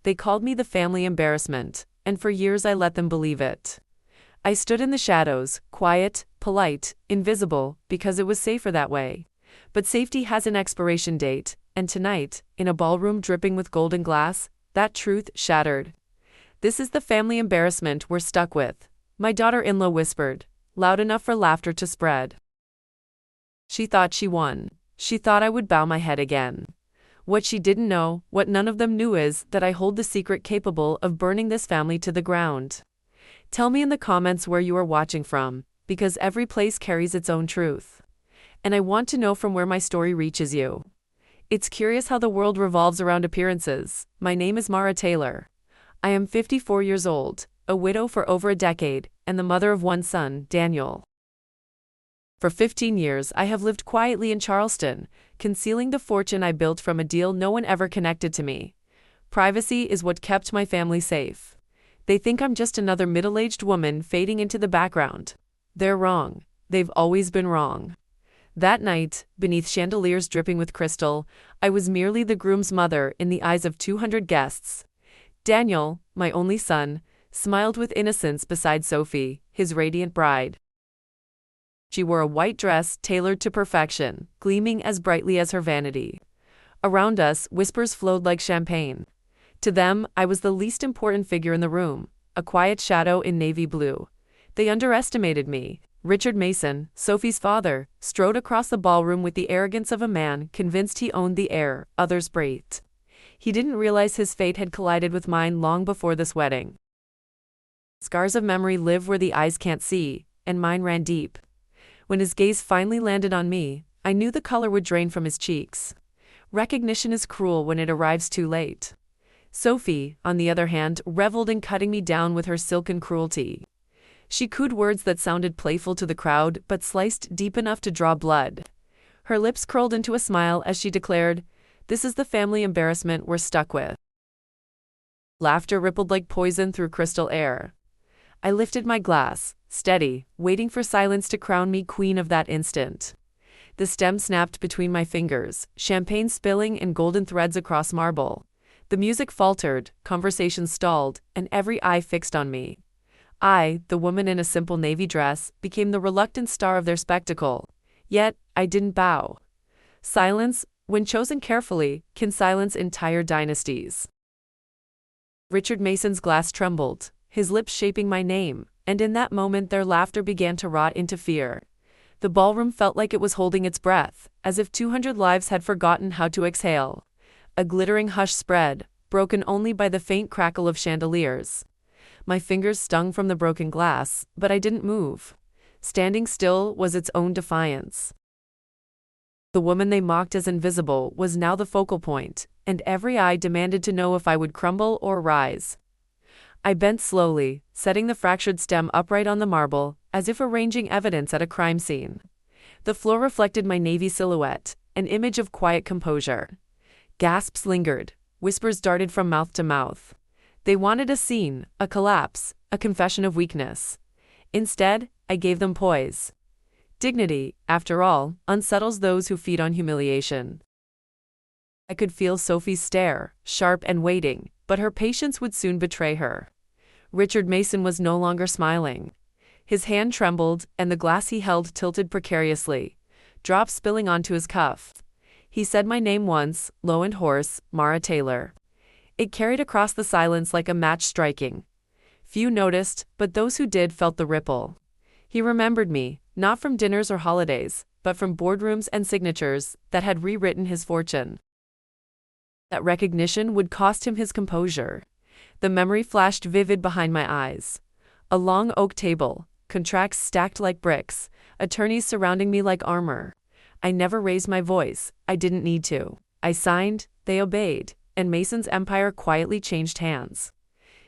They called me the family embarrassment, and for years I let them believe it. I stood in the shadows, quiet, polite, invisible, because it was safer that way. But safety has an expiration date, and tonight, in a ballroom dripping with golden glass, that truth shattered. "This is the family embarrassment we're stuck with," my daughter-in-law whispered, loud enough for laughter to spread. She thought she won. She thought I would bow my head again. What she didn't know, what none of them knew, is that I hold the secret capable of burning this family to the ground. Tell me in the comments where you are watching from, because every place carries its own truth. And I want to know from where my story reaches you. It's curious how the world revolves around appearances. My name is Mara Taylor. I am 54 years old, a widow for over a decade, and the mother of one son, Daniel. For 15 years I have lived quietly in Charleston, concealing the fortune I built from a deal no one ever connected to me. Privacy is what kept my family safe. They think I'm just another middle-aged woman fading into the background. They're wrong. They've always been wrong. That night, beneath chandeliers dripping with crystal, I was merely the groom's mother in the eyes of 200 guests. Daniel, my only son, smiled with innocence beside Sophie, his radiant bride. She wore a white dress tailored to perfection, gleaming as brightly as her vanity. Around us, whispers flowed like champagne. To them, I was the least important figure in the room, a quiet shadow in navy blue. They underestimated me. Richard Mason, Sophie's father, strode across the ballroom with the arrogance of a man convinced he owned the air others breathed. He didn't realize his fate had collided with mine long before this wedding. Scars of memory live where the eyes can't see, and mine ran deep. When his gaze finally landed on me, I knew the color would drain from his cheeks. Recognition is cruel when it arrives too late. Sophie, on the other hand, reveled in cutting me down with her silken cruelty. She cooed words that sounded playful to the crowd but sliced deep enough to draw blood. Her lips curled into a smile as she declared, "This is the family embarrassment we're stuck with." Laughter rippled like poison through crystal air. I lifted my glass, steady, waiting for silence to crown me queen of that instant. The stem snapped between my fingers, champagne spilling in golden threads across marble. The music faltered, conversation stalled, and every eye fixed on me. I, the woman in a simple navy dress, became the reluctant star of their spectacle. Yet, I didn't bow. Silence, when chosen carefully, can silence entire dynasties. Richard Mason's glass trembled, his lips shaping my name, and in that moment their laughter began to rot into fear. The ballroom felt like it was holding its breath, as if 200 lives had forgotten how to exhale. A glittering hush spread, broken only by the faint crackle of chandeliers. My fingers stung from the broken glass, but I didn't move. Standing still was its own defiance. The woman they mocked as invisible was now the focal point, and every eye demanded to know if I would crumble or rise. I bent slowly, setting the fractured stem upright on the marble, as if arranging evidence at a crime scene. The floor reflected my navy silhouette, an image of quiet composure. Gasps lingered, whispers darted from mouth to mouth. They wanted a scene, a collapse, a confession of weakness. Instead, I gave them poise. Dignity, after all, unsettles those who feed on humiliation. I could feel Sophie's stare, sharp and waiting, but her patience would soon betray her. Richard Mason was no longer smiling. His hand trembled, and the glass he held tilted precariously, drops spilling onto his cuff. He said my name once, low and hoarse, Mara Taylor. It carried across the silence like a match striking. Few noticed, but those who did felt the ripple. He remembered me, not from dinners or holidays, but from boardrooms and signatures that had rewritten his fortune. That recognition would cost him his composure. The memory flashed vivid behind my eyes. A long oak table, contracts stacked like bricks, attorneys surrounding me like armor. I never raised my voice, I didn't need to. I signed, they obeyed, and Mason's empire quietly changed hands.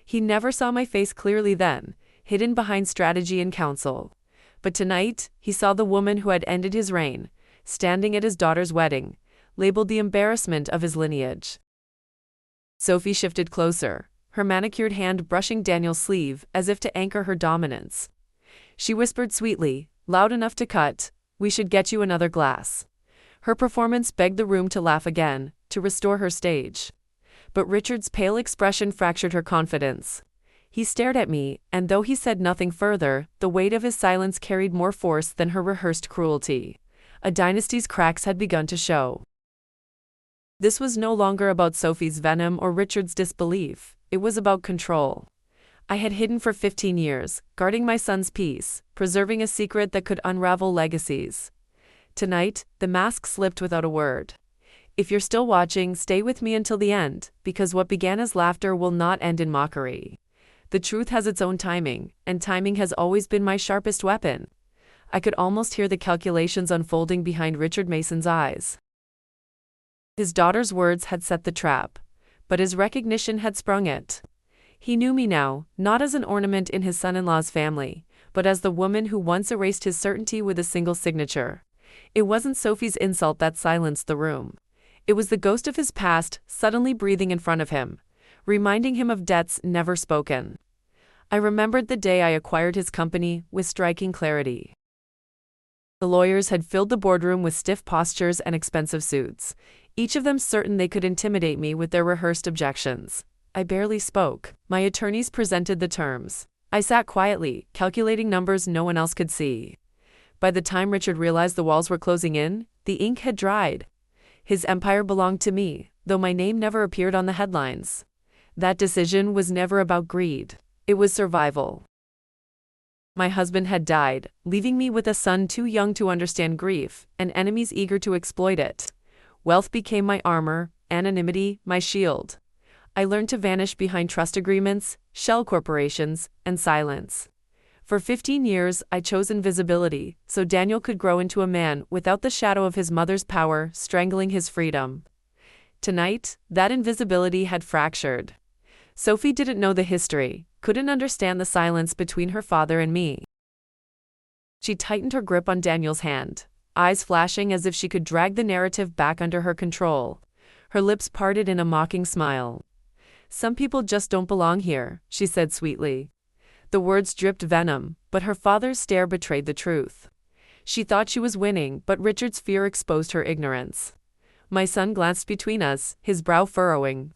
He never saw my face clearly then, hidden behind strategy and counsel. But tonight, he saw the woman who had ended his reign, standing at his daughter's wedding, labeled the embarrassment of his lineage. Sophie shifted closer, her manicured hand brushing Daniel's sleeve as if to anchor her dominance. She whispered sweetly, loud enough to cut, "We should get you another glass." Her performance begged the room to laugh again, to restore her stage. But Richard's pale expression fractured her confidence. He stared at me, and though he said nothing further, the weight of his silence carried more force than her rehearsed cruelty. A dynasty's cracks had begun to show. This was no longer about Sophie's venom or Richard's disbelief. It was about control. I had hidden for 15 years, guarding my son's peace, preserving a secret that could unravel legacies. Tonight, the mask slipped without a word. If you're still watching, stay with me until the end, because what began as laughter will not end in mockery. The truth has its own timing, and timing has always been my sharpest weapon. I could almost hear the calculations unfolding behind Richard Mason's eyes. His daughter's words had set the trap, but his recognition had sprung it. He knew me now, not as an ornament in his son-in-law's family, but as the woman who once erased his certainty with a single signature. It wasn't Sophie's insult that silenced the room. It was the ghost of his past suddenly breathing in front of him, reminding him of debts never spoken. I remembered the day I acquired his company with striking clarity. The lawyers had filled the boardroom with stiff postures and expensive suits, each of them certain they could intimidate me with their rehearsed objections. I barely spoke. My attorneys presented the terms. I sat quietly, calculating numbers no one else could see. By the time Richard realized the walls were closing in, the ink had dried. His empire belonged to me, though my name never appeared on the headlines. That decision was never about greed. It was survival. My husband had died, leaving me with a son too young to understand grief, and enemies eager to exploit it. Wealth became my armor, anonymity my shield. I learned to vanish behind trust agreements, shell corporations, and silence. For 15 years, I chose invisibility, so Daniel could grow into a man without the shadow of his mother's power strangling his freedom. Tonight, that invisibility had fractured. Sophie didn't know the history, couldn't understand the silence between her father and me. She tightened her grip on Daniel's hand, eyes flashing as if she could drag the narrative back under her control. Her lips parted in a mocking smile. "Some people just don't belong here," she said sweetly. The words dripped venom, but her father's stare betrayed the truth. She thought she was winning, but Richard's fear exposed her ignorance. My son glanced between us, his brow furrowing.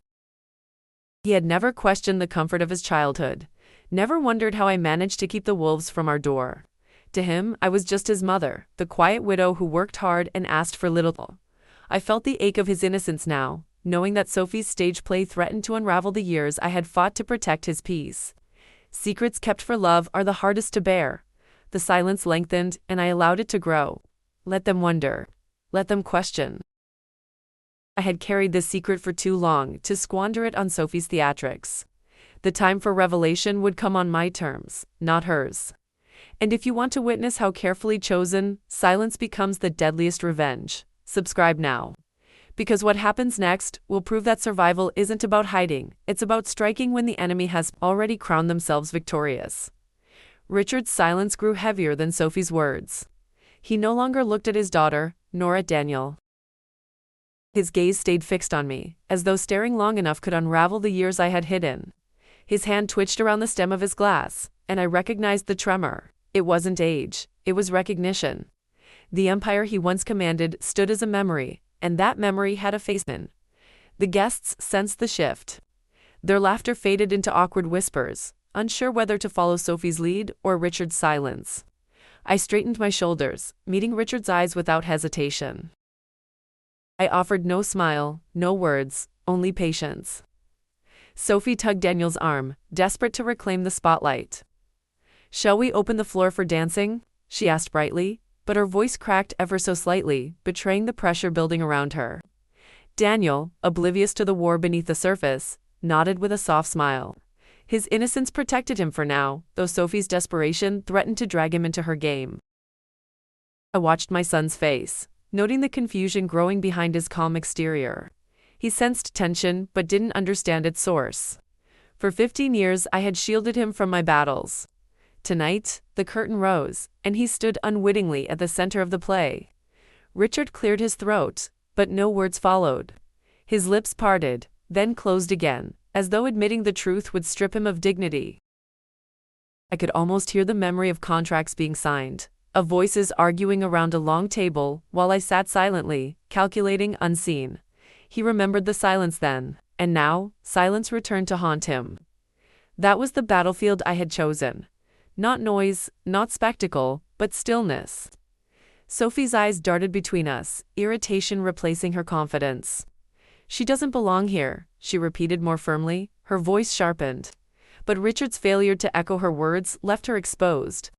He had never questioned the comfort of his childhood, never wondered how I managed to keep the wolves from our door. To him, I was just his mother, the quiet widow who worked hard and asked for little. I felt the ache of his innocence now, knowing that Sophie's stage play threatened to unravel the years I had fought to protect his peace. Secrets kept for love are the hardest to bear. The silence lengthened, and I allowed it to grow. Let them wonder. Let them question. I had carried this secret for too long to squander it on Sophie's theatrics. The time for revelation would come on my terms, not hers. And if you want to witness how carefully chosen, silence becomes the deadliest revenge, subscribe now. Because what happens next will prove that survival isn't about hiding, it's about striking when the enemy has already crowned themselves victorious. Richard's silence grew heavier than Sophie's words. He no longer looked at his daughter, nor at Daniel. His gaze stayed fixed on me, as though staring long enough could unravel the years I had hidden. His hand twitched around the stem of his glass, and I recognized the tremor. It wasn't age, it was recognition. The empire he once commanded stood as a memory, and that memory had a face. The guests sensed the shift. Their laughter faded into awkward whispers, unsure whether to follow Sophie's lead or Richard's silence. I straightened my shoulders, meeting Richard's eyes without hesitation. I offered no smile, no words, only patience. Sophie tugged Daniel's arm, desperate to reclaim the spotlight. "Shall we open the floor for dancing?" she asked brightly, but her voice cracked ever so slightly, betraying the pressure building around her. Daniel, oblivious to the war beneath the surface, nodded with a soft smile. His innocence protected him for now, though Sophie's desperation threatened to drag him into her game. I watched my son's face, noting the confusion growing behind his calm exterior. He sensed tension but didn't understand its source. For 15 years I had shielded him from my battles. Tonight, the curtain rose, and he stood unwittingly at the center of the play. Richard cleared his throat, but no words followed. His lips parted, then closed again, as though admitting the truth would strip him of dignity. I could almost hear the memory of contracts being signed, of voices arguing around a long table, while I sat silently, calculating unseen. He remembered the silence then. And now, silence returned to haunt him. That was the battlefield I had chosen. Not noise, not spectacle, but stillness. Sophie's eyes darted between us, irritation replacing her confidence. She doesn't belong here, she repeated more firmly, her voice sharpened. But Richard's failure to echo her words left her exposed.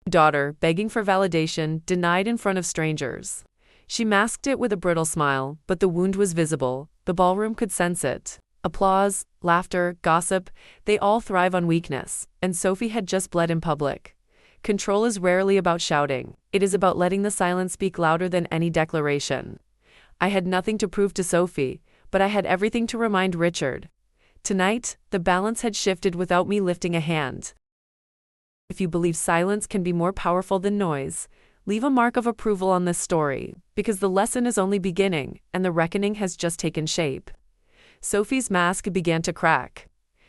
Daughter, begging for validation, denied in front of strangers. She masked it with a brittle smile, but the wound was visible. The ballroom could sense it. Applause, laughter, gossip, they all thrive on weakness, and Sophie had just bled in public. Control is rarely about shouting. It is about letting the silence speak louder than any declaration. I had nothing to prove to Sophie, but I had everything to remind Richard. Tonight, the balance had shifted without me lifting a hand. If you believe silence can be more powerful than noise, leave a mark of approval on this story, because the lesson is only beginning, and the reckoning has just taken shape. Sophie's mask began to crack.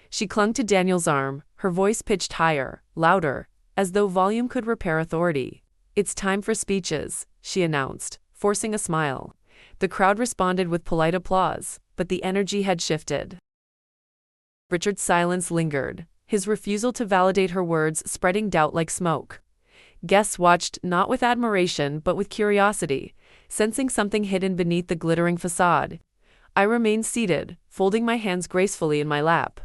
She clung to Daniel's arm, her voice pitched higher, louder, as though volume could repair authority. It's time for speeches, she announced, forcing a smile. The crowd responded with polite applause, but the energy had shifted. Richard's silence lingered, his refusal to validate her words spreading doubt like smoke. Guests watched not with admiration but with curiosity, sensing something hidden beneath the glittering facade. I remained seated, folding my hands gracefully in my lap.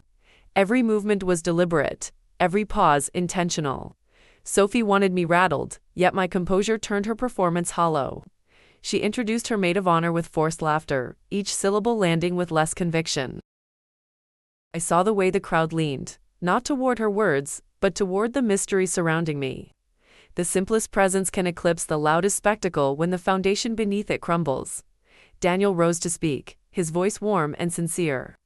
Every movement was deliberate, every pause intentional. Sophie wanted me rattled, yet my composure turned her performance hollow. She introduced her maid of honor with forced laughter, each syllable landing with less conviction. I saw the way the crowd leaned, not toward her words, but toward the mystery surrounding me. The simplest presence can eclipse the loudest spectacle when the foundation beneath it crumbles. Daniel rose to speak, his voice warm and sincere.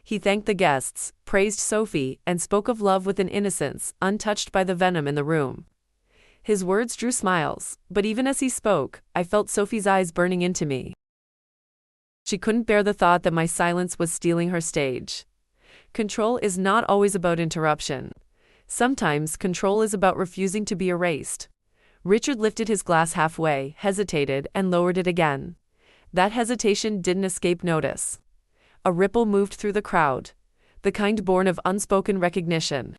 He thanked the guests, praised Sophie, and spoke of love with an innocence untouched by the venom in the room. His words drew smiles, but even as he spoke, I felt Sophie's eyes burning into me. She couldn't bear the thought that my silence was stealing her stage. Control is not always about interruption. Sometimes control is about refusing to be erased. Richard lifted his glass halfway, hesitated, and lowered it again. That hesitation didn't escape notice. A ripple moved through the crowd, the kind born of unspoken recognition.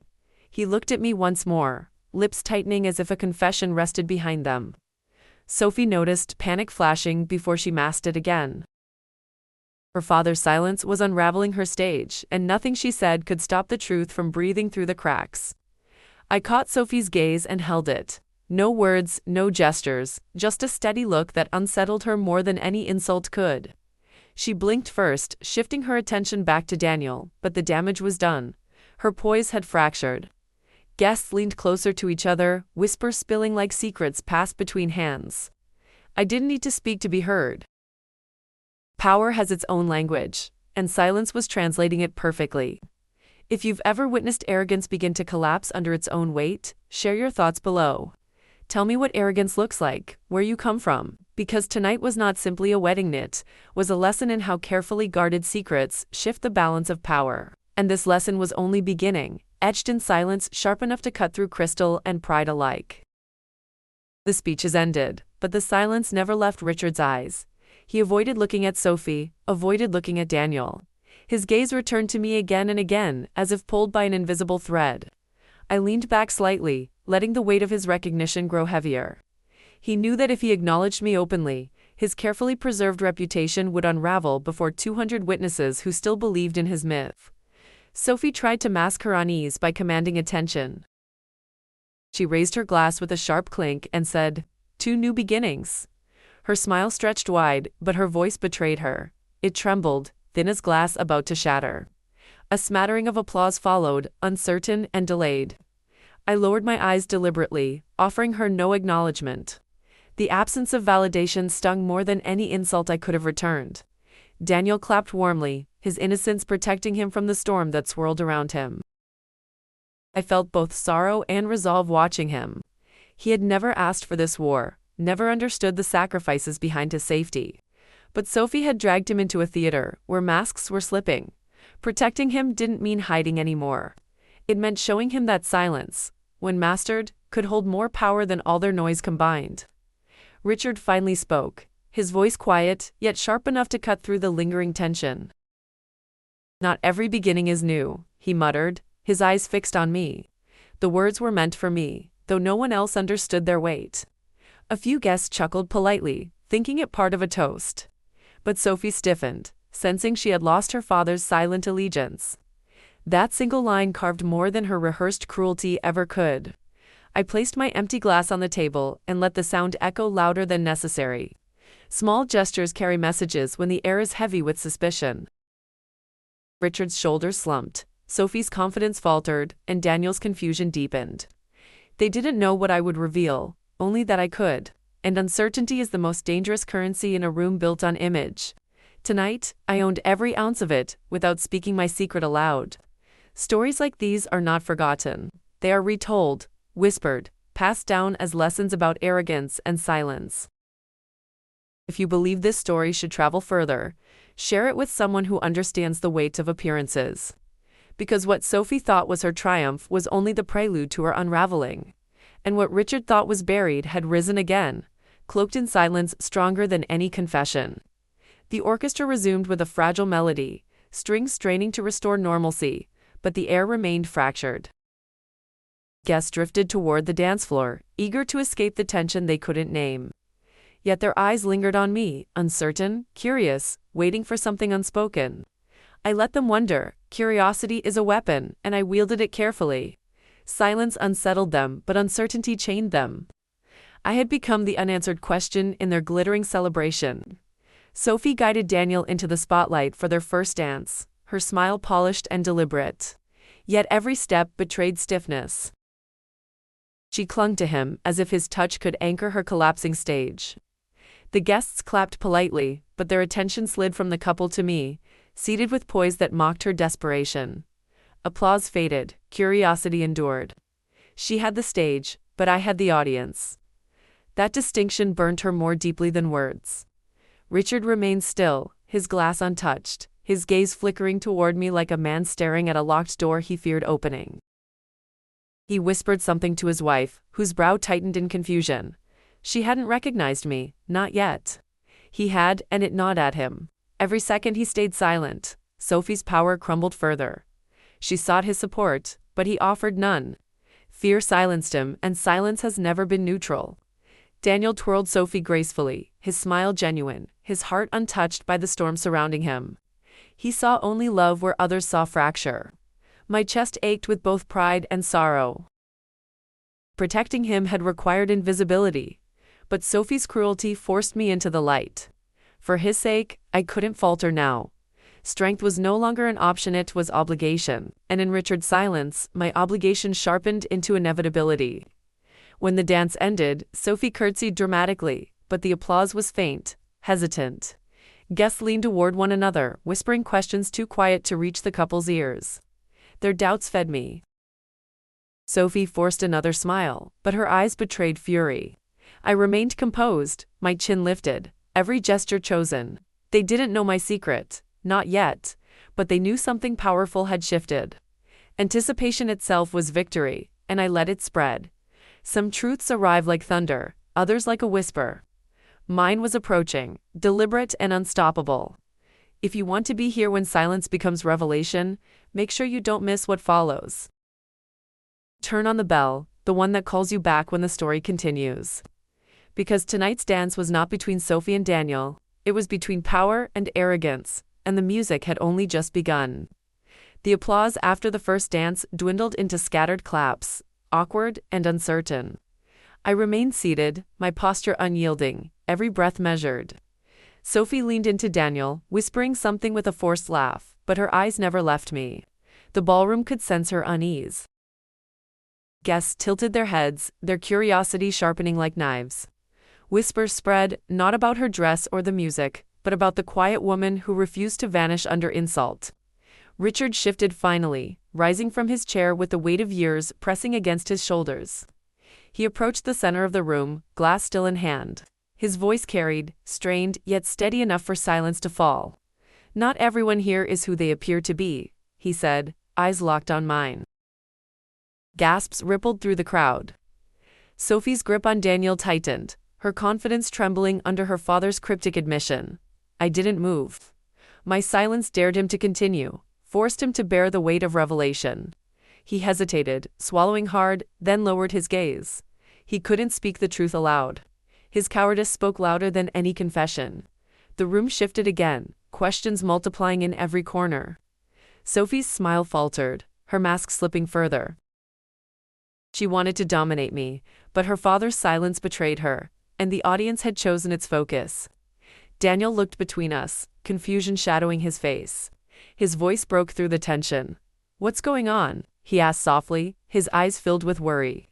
He looked at me once more, lips tightening as if a confession rested behind them. Sophie noticed, panic flashing before she masked it again. Her father's silence was unraveling her stage, and nothing she said could stop the truth from breathing through the cracks. I caught Sophie's gaze and held it. No words, no gestures, just a steady look that unsettled her more than any insult could. She blinked first, shifting her attention back to Daniel, but the damage was done. Her poise had fractured. Guests leaned closer to each other, whispers spilling like secrets passed between hands. I didn't need to speak to be heard. Power has its own language, and silence was translating it perfectly. If you've ever witnessed arrogance begin to collapse under its own weight, share your thoughts below. Tell me what arrogance looks like, where you come from, because tonight was not simply a wedding knit, was a lesson in how carefully guarded secrets shift the balance of power. And this lesson was only beginning, etched in silence sharp enough to cut through crystal and pride alike. The speeches ended, but the silence never left Richard's eyes. He avoided looking at Sophie, avoided looking at Daniel. His gaze returned to me again and again, as if pulled by an invisible thread. I leaned back slightly, letting the weight of his recognition grow heavier. He knew that if he acknowledged me openly, his carefully preserved reputation would unravel before 200 witnesses who still believed in his myth. Sophie tried to mask her unease by commanding attention. She raised her glass with a sharp clink and said, "Two new beginnings." Her smile stretched wide, but her voice betrayed her. It trembled, thin as glass about to shatter. A smattering of applause followed, uncertain and delayed. I lowered my eyes deliberately, offering her no acknowledgement. The absence of validation stung more than any insult I could have returned. Daniel clapped warmly, his innocence protecting him from the storm that swirled around him. I felt both sorrow and resolve watching him. He had never asked for this war, never understood the sacrifices behind his safety. But Sophie had dragged him into a theater where masks were slipping. Protecting him didn't mean hiding anymore. It meant showing him that silence, when mastered, could hold more power than all their noise combined. Richard finally spoke, his voice quiet, yet sharp enough to cut through the lingering tension. Not every beginning is new, he muttered, his eyes fixed on me. The words were meant for me, though no one else understood their weight. A few guests chuckled politely, thinking it part of a toast. But Sophie stiffened, sensing she had lost her father's silent allegiance. That single line carved more than her rehearsed cruelty ever could. I placed my empty glass on the table and let the sound echo louder than necessary. Small gestures carry messages when the air is heavy with suspicion. Richard's shoulders slumped, Sophie's confidence faltered, and Daniel's confusion deepened. They didn't know what I would reveal, only that I could, and uncertainty is the most dangerous currency in a room built on image. Tonight, I owned every ounce of it, without speaking my secret aloud. Stories like these are not forgotten. They are retold, whispered, passed down as lessons about arrogance and silence. If you believe this story should travel further, share it with someone who understands the weight of appearances. Because what Sophie thought was her triumph was only the prelude to her unraveling. And what Richard thought was buried had risen again, cloaked in silence stronger than any confession. The orchestra resumed with a fragile melody, strings straining to restore normalcy, but the air remained fractured. Guests drifted toward the dance floor, eager to escape the tension they couldn't name. Yet their eyes lingered on me, uncertain, curious, waiting for something unspoken. I let them wonder. Curiosity is a weapon, and I wielded it carefully. Silence unsettled them, but uncertainty chained them. I had become the unanswered question in their glittering celebration. Sophie guided Daniel into the spotlight for their first dance, her smile polished and deliberate. Yet every step betrayed stiffness. She clung to him as if his touch could anchor her collapsing stage. The guests clapped politely, but their attention slid from the couple to me, seated with poise that mocked her desperation. Applause faded, curiosity endured. She had the stage, but I had the audience. That distinction burnt her more deeply than words. Richard remained still, his glass untouched, his gaze flickering toward me like a man staring at a locked door he feared opening. He whispered something to his wife, whose brow tightened in confusion. She hadn't recognized me, not yet. He had, and it gnawed at him. Every second he stayed silent, Sophie's power crumbled further. She sought his support, but he offered none. Fear silenced him, and silence has never been neutral. Daniel twirled Sophie gracefully, his smile genuine, his heart untouched by the storm surrounding him. He saw only love where others saw fracture. My chest ached with both pride and sorrow. Protecting him had required invisibility, but Sophie's cruelty forced me into the light. For his sake, I couldn't falter now. Strength was no longer an option, it was obligation, and in Richard's silence, my obligation sharpened into inevitability. When the dance ended, Sophie curtsied dramatically, but the applause was faint, hesitant. Guests leaned toward one another, whispering questions too quiet to reach the couple's ears. Their doubts fed me. Sophie forced another smile, but her eyes betrayed fury. I remained composed, my chin lifted, every gesture chosen. They didn't know my secret, not yet, but they knew something powerful had shifted. Anticipation itself was victory, and I let it spread. Some truths arrive like thunder, others like a whisper. Mine was approaching, deliberate and unstoppable. If you want to be here when silence becomes revelation, make sure you don't miss what follows. Turn on the bell, the one that calls you back when the story continues. Because tonight's dance was not between Sophie and Daniel, it was between power and arrogance, and the music had only just begun. The applause after the first dance dwindled into scattered claps, awkward and uncertain. I remained seated, my posture unyielding, every breath measured. Sophie leaned into Daniel, whispering something with a forced laugh, but her eyes never left me. The ballroom could sense her unease. Guests tilted their heads, their curiosity sharpening like knives. Whispers spread, not about her dress or the music, but about the quiet woman who refused to vanish under insult. Richard shifted finally, rising from his chair with the weight of years pressing against his shoulders. He approached the center of the room, glass still in hand. His voice carried, strained yet steady enough for silence to fall. "Not everyone here is who they appear to be," he said, eyes locked on mine. Gasps rippled through the crowd. Sophie's grip on Daniel tightened, her confidence trembling under her father's cryptic admission. I didn't move. My silence dared him to continue, forced him to bear the weight of revelation. He hesitated, swallowing hard, then lowered his gaze. He couldn't speak the truth aloud. His cowardice spoke louder than any confession. The room shifted again, questions multiplying in every corner. Sophie's smile faltered, her mask slipping further. She wanted to dominate me, but her father's silence betrayed her, and the audience had chosen its focus. Daniel looked between us, confusion shadowing his face. His voice broke through the tension. "What's going on?" he asked softly, his eyes filled with worry.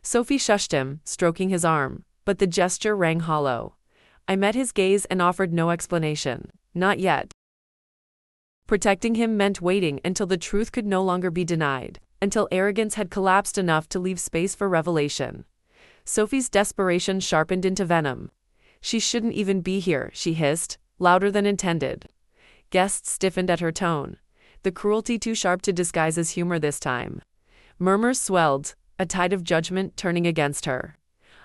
Sophie shushed him, stroking his arm, but the gesture rang hollow. I met his gaze and offered no explanation. Not yet. Protecting him meant waiting until the truth could no longer be denied, until arrogance had collapsed enough to leave space for revelation. Sophie's desperation sharpened into venom. "She shouldn't even be here," she hissed, louder than intended. Guests stiffened at her tone, the cruelty too sharp to disguise as humor this time. Murmurs swelled, a tide of judgment turning against her.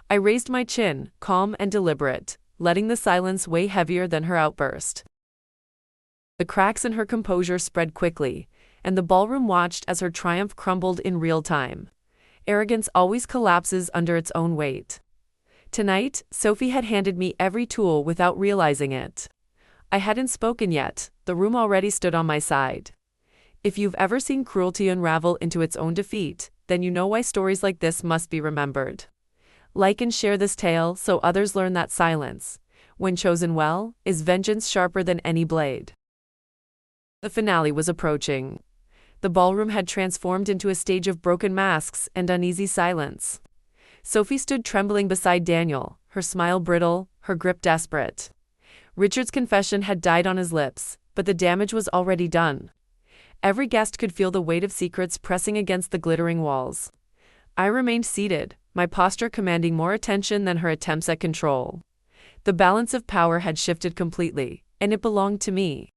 I raised my chin, calm and deliberate, letting the silence weigh heavier than her outburst. The cracks in her composure spread quickly, and the ballroom watched as her triumph crumbled in real time. Arrogance always collapses under its own weight. Tonight, Sophie had handed me every tool without realizing it. I hadn't spoken yet, the room already stood on my side. If you've ever seen cruelty unravel into its own defeat, then you know why stories like this must be remembered. Like and share this tale so others learn that silence, when chosen well, is vengeance sharper than any blade. The finale was approaching. The ballroom had transformed into a stage of broken masks and uneasy silence. Sophie stood trembling beside Daniel, her smile brittle, her grip desperate. Richard's confession had died on his lips, but the damage was already done. Every guest could feel the weight of secrets pressing against the glittering walls. I remained seated, my posture commanding more attention than her attempts at control. The balance of power had shifted completely, and it belonged to me.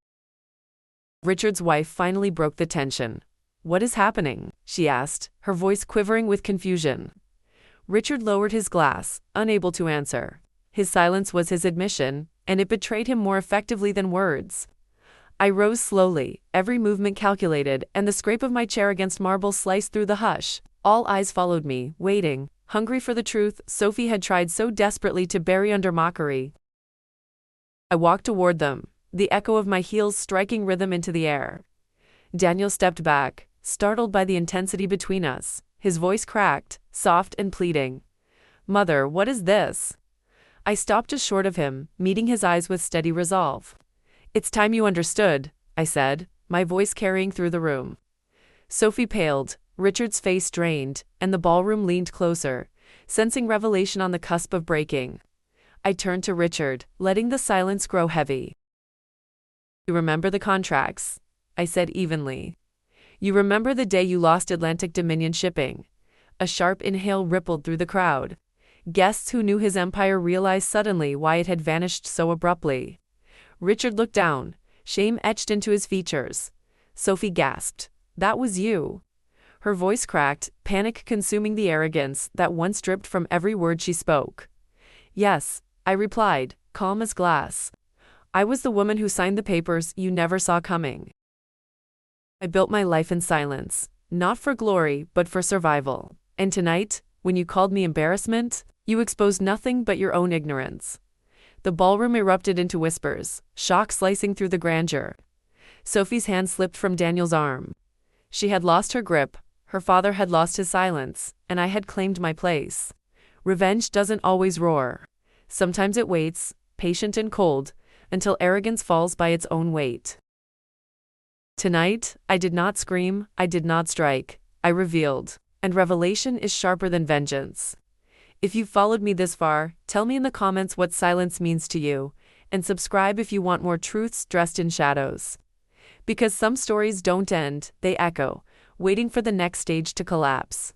Richard's wife finally broke the tension. "What is happening?" she asked, her voice quivering with confusion. Richard lowered his glass, unable to answer. His silence was his admission, and it betrayed him more effectively than words. I rose slowly, every movement calculated, and the scrape of my chair against marble sliced through the hush. All eyes followed me, waiting, hungry for the truth Sophie had tried so desperately to bury under mockery. I walked toward them, the echo of my heels striking rhythm into the air. Daniel stepped back, startled by the intensity between us, his voice cracked, soft and pleading. "Mother, what is this?" I stopped just short of him, meeting his eyes with steady resolve. "It's time you understood," I said, my voice carrying through the room. Sophie paled, Richard's face drained, and the ballroom leaned closer, sensing revelation on the cusp of breaking. I turned to Richard, letting the silence grow heavy. "You remember the contracts," I said evenly. "You remember the day you lost Atlantic Dominion shipping?" A sharp inhale rippled through the crowd. Guests who knew his empire realized suddenly why it had vanished so abruptly. Richard looked down, shame etched into his features. Sophie gasped. "That was you." Her voice cracked, panic consuming the arrogance that once dripped from every word she spoke. "Yes," I replied, calm as glass. "I was the woman who signed the papers you never saw coming. I built my life in silence, not for glory but for survival. And tonight, when you called me embarrassment, you exposed nothing but your own ignorance." The ballroom erupted into whispers, shock slicing through the grandeur. Sophie's hand slipped from Daniel's arm. She had lost her grip, her father had lost his silence, and I had claimed my place. Revenge doesn't always roar. Sometimes it waits, patient and cold, until arrogance falls by its own weight. Tonight, I did not scream, I did not strike, I revealed, and revelation is sharper than vengeance. If you've followed me this far, tell me in the comments what silence means to you, and subscribe if you want more truths dressed in shadows. Because some stories don't end, they echo, waiting for the next stage to collapse.